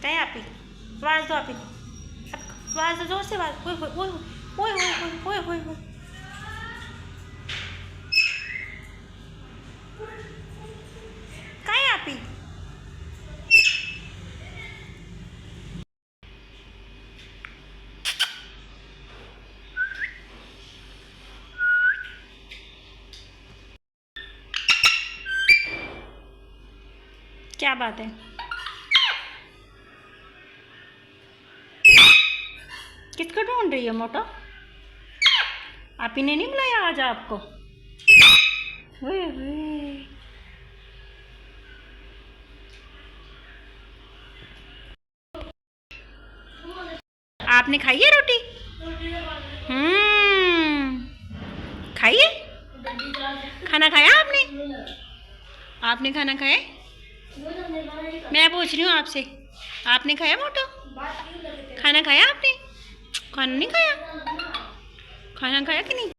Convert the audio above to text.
कहीं आपी आवाज़ दो आपी आवाज़ दो जोर से आवाज़ ओए ओए ओए ओए ओए ओए कहीं आपी क्या बात है किसको ढूंढ रही है मोटो आपी ने नहीं बुलाया आज आपको हुए हुए आपने खाई है रोटी खाई है खाना खाया आपने आपने खाना खाया मैं पूछ रही हूँ आपसे आपने खाया मोटो खाना खाया आपने खाना नहीं खाया खाना खाया कि नहीं